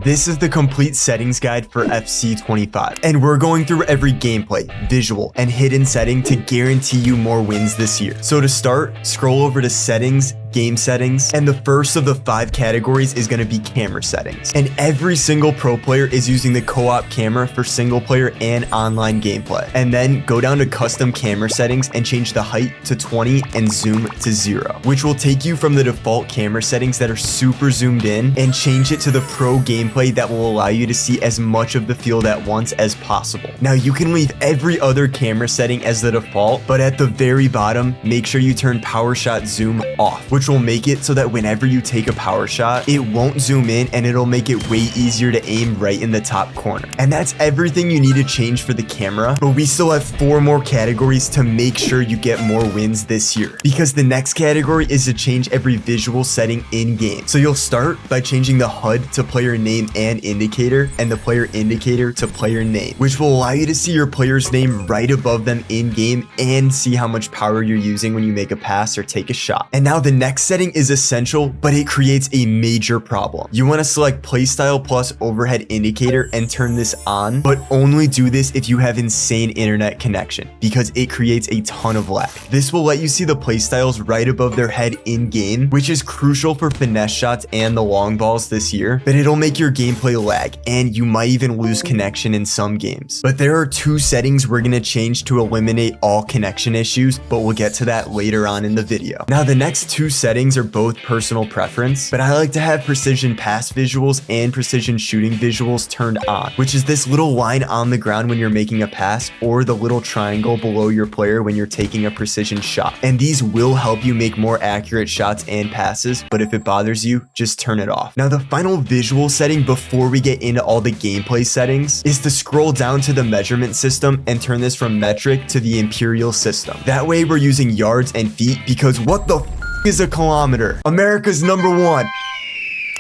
This is the complete settings guide for FC25, and we're going through every gameplay, visual, and hidden setting to guarantee you more wins this year. So to start, scroll over to settings, game settings, and the first of the 5 categories is going to be camera settings. And every single pro player is using the co-op camera for single player and online gameplay. And then go down to custom camera settings and change the height to 20 and zoom to 0, which will take you from the default camera settings that are super zoomed in and change it to the pro gameplay that will allow you to see as much of the field at once as possible. Now you can leave every other camera setting as the default, but at the very bottom, make sure you turn power shot zoom off, which will make it so that whenever you take a power shot, it won't zoom in and it'll make it way easier to aim right in the top corner. And that's everything you need to change for the camera, but we still have 4 more categories to make sure you get more wins this year, because the next category is to change every visual setting in game. So you'll start by changing the HUD to player name and indicator, and the player indicator to player name, which will allow you to see your player's name right above them in game and see how much power you're using when you make a pass or take a shot. And now the next setting is essential, but it creates a major problem. You want to select playstyle plus overhead indicator and turn this on, but only do this if you have insane internet connection, because it creates a ton of lag. This will let you see the playstyles right above their head in game, which is crucial for finesse shots and the long balls this year, but it'll make your gameplay lag and you might even lose connection in some games. But there are 2 settings we're going to change to eliminate all connection issues, but we'll get to that later on in the video. Now the next 2 settings are both personal preference, but I like to have precision pass visuals and precision shooting visuals turned on, which is this little line on the ground when you're making a pass, or the little triangle below your player when you're taking a precision shot. And these will help you make more accurate shots and passes, but if it bothers you, just turn it off. Now the final visual setting before we get into all the gameplay settings is to scroll down to the measurement system and turn this from metric to the imperial system. That way we're using yards and feet, because what the is a kilometer? America's #1.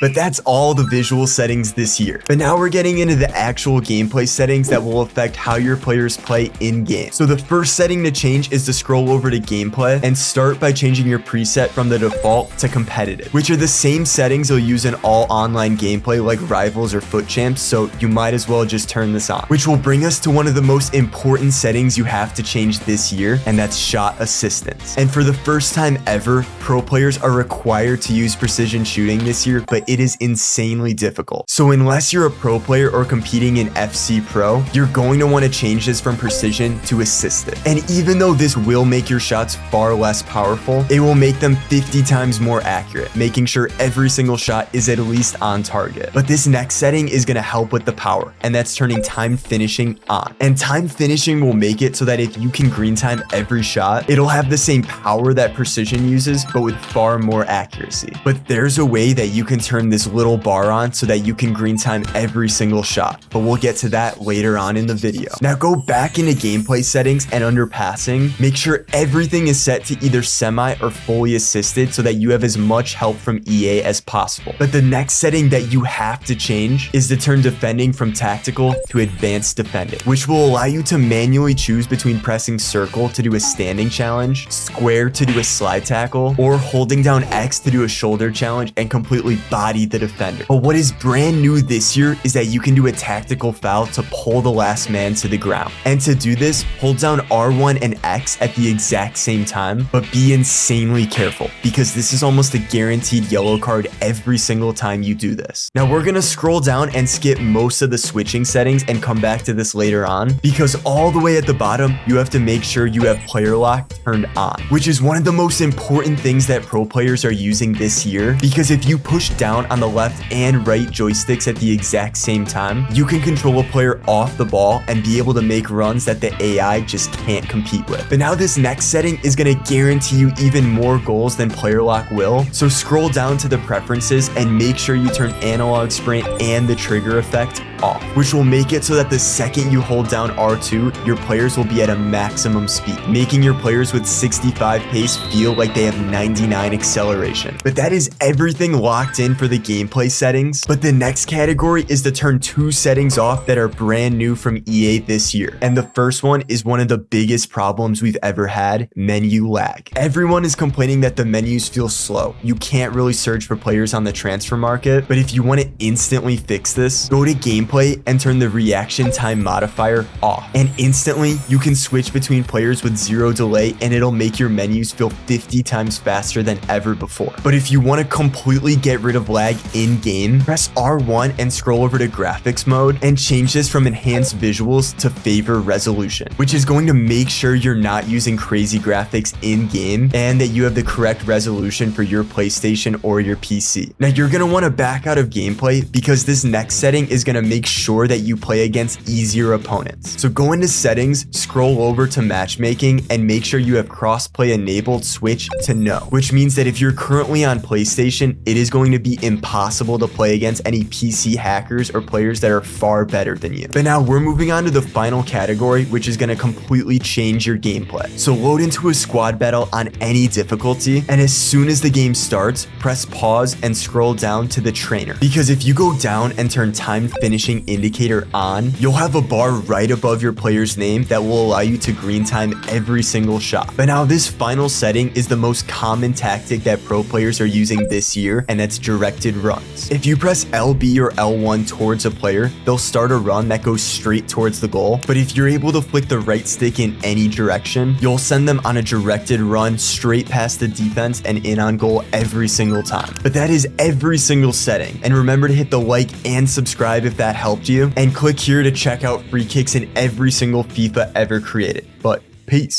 But that's all the visual settings this year. But now we're getting into the actual gameplay settings that will affect how your players play in game. So the first setting to change is to scroll over to gameplay and start by changing your preset from the default to competitive, which are the same settings you'll use in all online gameplay like Rivals or Foot Champs, so you might as well just turn this on. Which will bring us to one of the most important settings you have to change this year, and that's shot assistance. And for the first time ever, pro players are required to use precision shooting this year, but it is insanely difficult. So unless you're a pro player or competing in FC Pro, you're going to want to change this from precision to assisted. And even though this will make your shots far less powerful, it will make them 50 times more accurate, making sure every single shot is at least on target. But this next setting is going to help with the power, and that's turning time finishing on. And time finishing will make it so that if you can green time every shot, it'll have the same power that precision uses, but with far more accuracy. But there's a way that you can turn this little bar on so that you can green time every single shot, but we'll get to that later on in the video. Now go back into gameplay settings, and under passing, make sure everything is set to either semi or fully assisted so that you have as much help from EA as possible. But the next setting that you have to change is to turn defending from tactical to advanced defending, which will allow you to manually choose between pressing circle to do a standing challenge, square to do a slide tackle, or holding down X to do a shoulder challenge and completely body the defender. But what is brand new this year is that you can do a tactical foul to pull the last man to the ground. And to do this, hold down R1 and X at the exact same time, but be insanely careful, because this is almost a guaranteed yellow card every single time you do this. Now we're gonna scroll down and skip most of the switching settings and come back to this later on, because all the way at the bottom, you have to make sure you have player lock turned on, which is one of the most important things that pro players are using this year, because if you push down on the left and right joysticks at the exact same time, you can control a player off the ball and be able to make runs that the AI just can't compete with. But now this next setting is going to guarantee you even more goals than player lock will. So scroll down to the preferences and make sure you turn analog sprint and the trigger effect off, which will make it so that the second you hold down R2, your players will be at a maximum speed, making your players with 65 pace feel like they have 99 acceleration. But that is everything locked in for the gameplay settings. But the next category is to turn 2 settings off that are brand new from EA this year. And the first one is one of the biggest problems we've ever had: menu lag. Everyone is complaining that the menus feel slow. You can't really search for players on the transfer market. But if you want to instantly fix this, go to gameplay and turn the reaction time modifier off. And instantly you can switch between players with 0 delay, and it'll make your menus feel 50 times faster than ever before. But if you want to completely get rid of lag in game, press R1 and scroll over to graphics mode and change this from enhanced visuals to favor resolution, which is going to make sure you're not using crazy graphics in game and that you have the correct resolution for your PlayStation or your PC. Now you're going to want to back out of gameplay because this next setting is going to make sure that you play against easier opponents. So go into settings, scroll over to matchmaking, and make sure you have crossplay enabled, switch to no, which means that if you're currently on PlayStation, it is going to be impossible to play against any PC hackers or players that are far better than you. But now we're moving on to the final category, which is going to completely change your gameplay. So load into a squad battle on any difficulty, and as soon as the game starts, press pause and scroll down to the trainer. Because if you go down and turn time finishing indicator on, you'll have a bar right above your player's name that will allow you to green time every single shot. But now this final setting is the most common tactic that pro players are using this year, and that's directed runs. If you press LB or L1 towards a player, they'll start a run that goes straight towards the goal. But if you're able to flick the right stick in any direction, you'll send them on a directed run straight past the defense and in on goal every single time. But that is every single setting. And remember to hit the like and subscribe if that helped you, and click here to check out free kicks in every single FIFA ever created. But peace.